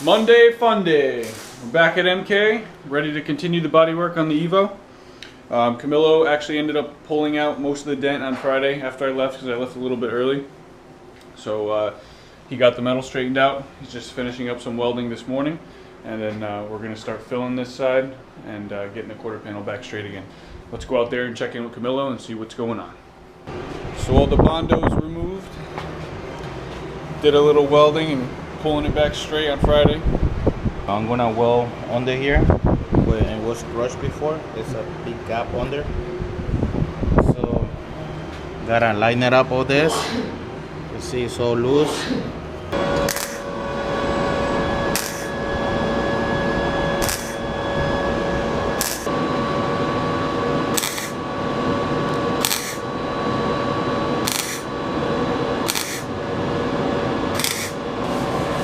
Monday fun day. We're back at MK, ready to continue the bodywork on the Evo. Camilo actually ended up pulling out most of the dent on Friday after I left because I left a little bit early. So he got the metal straightened out. He's just finishing up some welding this morning, and then we're going to start filling this side and getting the quarter panel back straight again. Let's go out there and check in with Camilo and see what's going on. So all the bondo's removed. Did a little welding and pulling it back straight on Friday. I'm gonna weld under here where it was crushed before. There's a big gap under, so gotta line it up all this. You see it's all loose.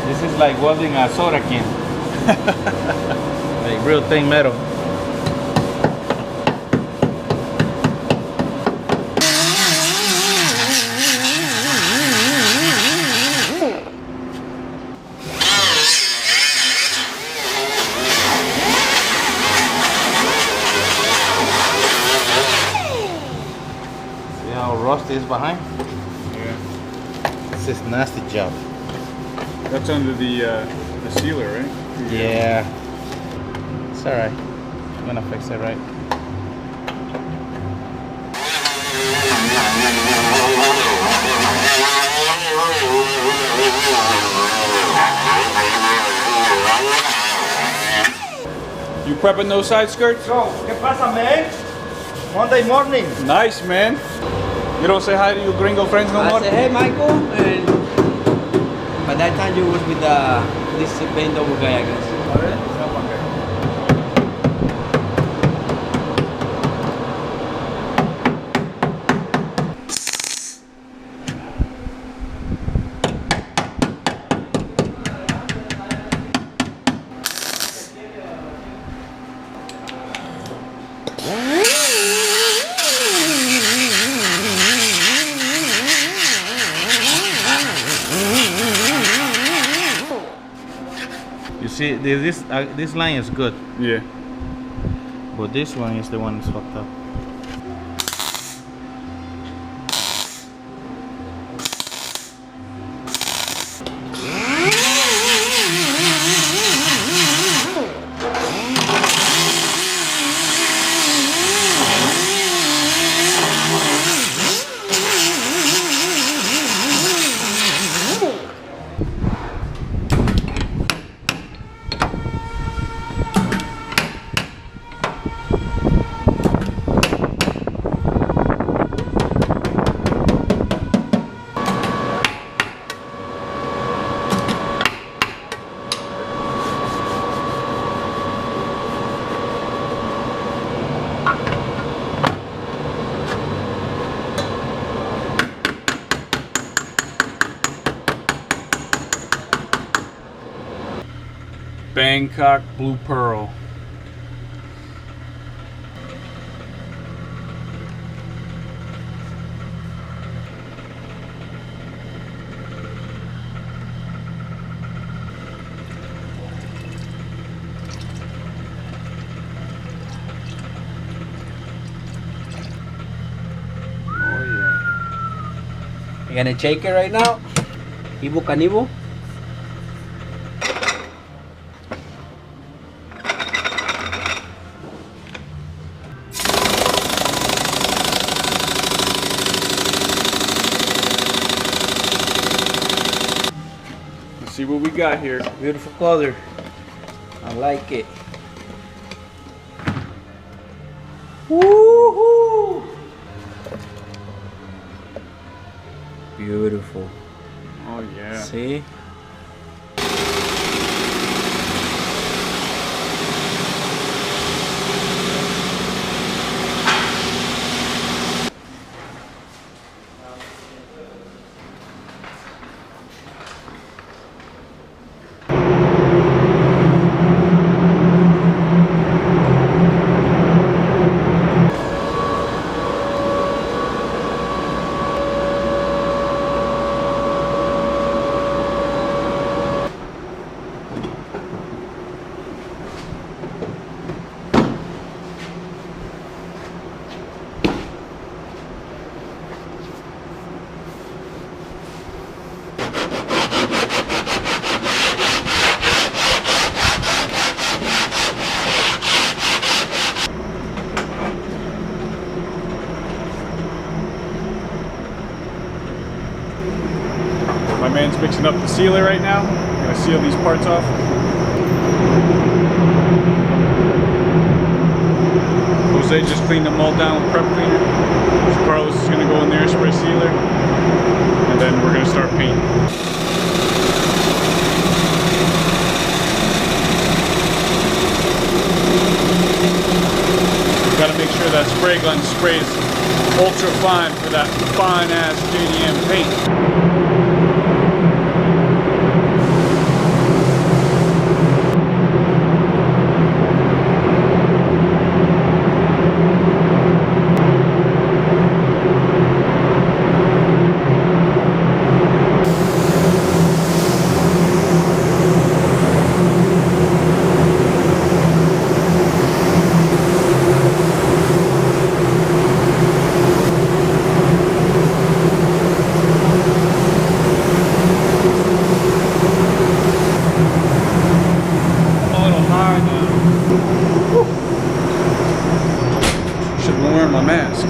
This is like welding a soda can. Like real thin metal. See how rusty is behind? Yeah. This is nasty job. That's under the sealer, right? Yeah. It's alright. I'm gonna fix it right. You prepping those side skirts? Bro, ¿qué pasa, man? Monday morning. Nice, man. You don't say hi to your gringo friends no more? I said, hey, Michael, and by that time you was with this bend over guy, I guess. Oh, really? You see, this line is good, Yeah. but this one is the one that's fucked up. Bangkok Blue Pearl. You gonna shake it right now? Ibu Kanibu? Let's see what we got here. Beautiful color. I like it. Woohoo! Beautiful. Oh yeah. See? sealer right now. I'm gonna seal these parts off. Jose just cleaned them all down with prep cleaner. So Carlos is gonna go in there, spray sealer, and then we're gonna start painting. We've got to make sure that spray gun sprays ultra fine for that fine ass JDM paint. Should have been wearing my mask.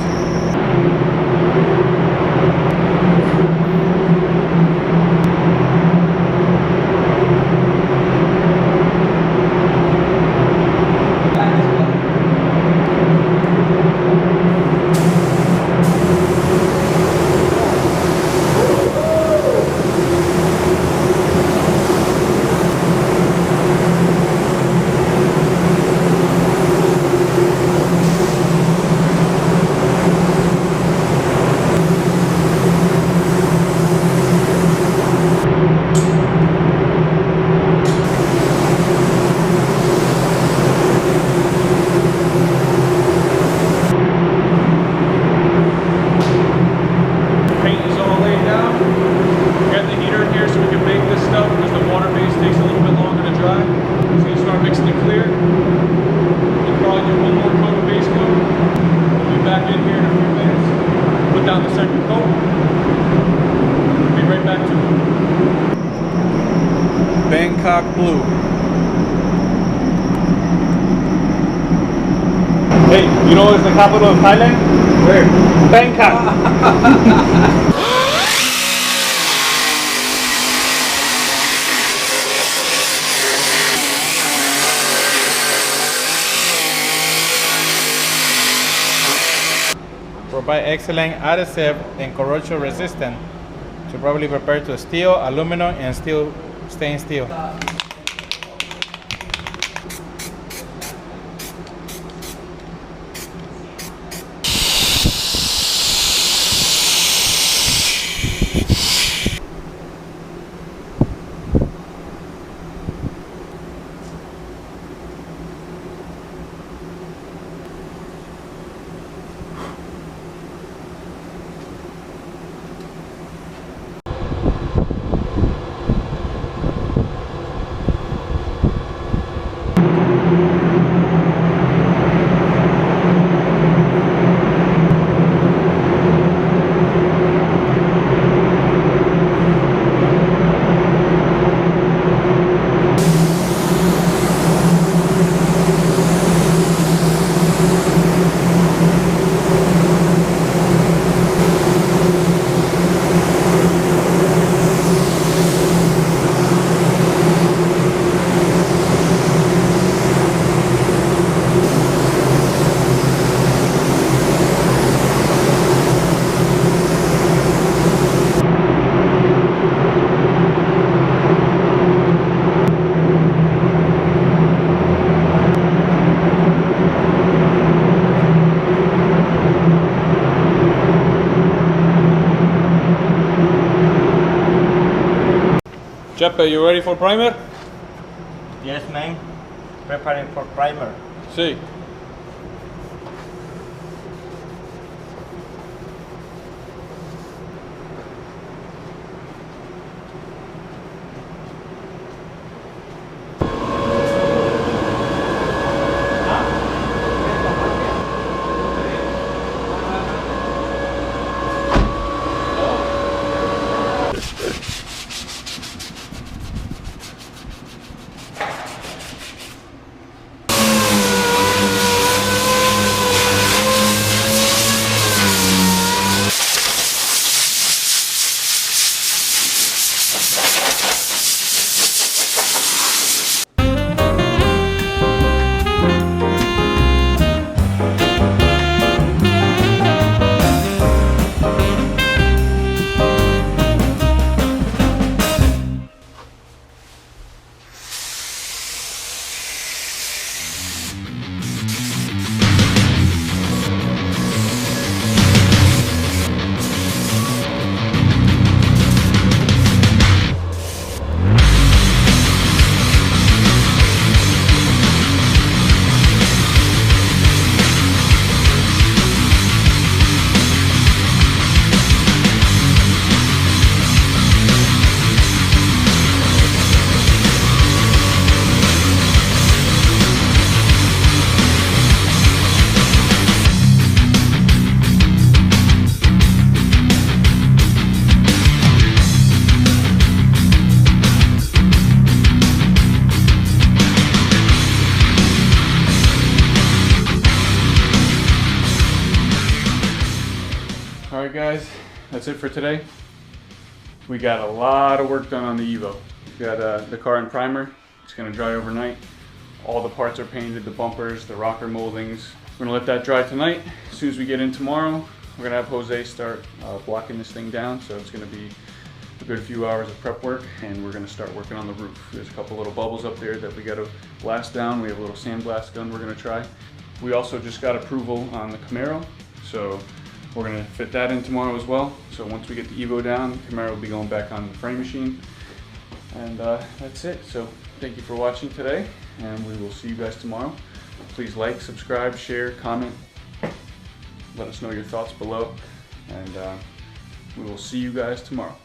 Bangkok blue. Hey, you know what's the capital of Thailand? Where? Bangkok. Provide excellent adhesive and corrosion resistant to properly prepare to steel, aluminum, and stainless steel. Jeppe, you ready for primer? Yes, ma'am. Preparing for primer. See. that's it for today. We got a lot of work done on the Evo. We got the car in primer. It's gonna dry overnight. All the parts are painted, the bumpers, the rocker moldings. We're gonna let that dry tonight. As soon as we get in tomorrow, we're gonna have Jose start blocking this thing down. So it's gonna be a good few hours of prep work, and we're gonna start working on the roof. There's a couple little bubbles up there that we gotta blast down. We have a little sandblast gun we're gonna try. We also just got approval on the Camaro, so we're gonna fit that in tomorrow as well. So once we get the Evo down, the Camaro will be going back on the frame machine. And that's it. So thank you for watching today, and we will see you guys tomorrow. Please like, subscribe, share, comment. Let us know your thoughts below, and we will see you guys tomorrow.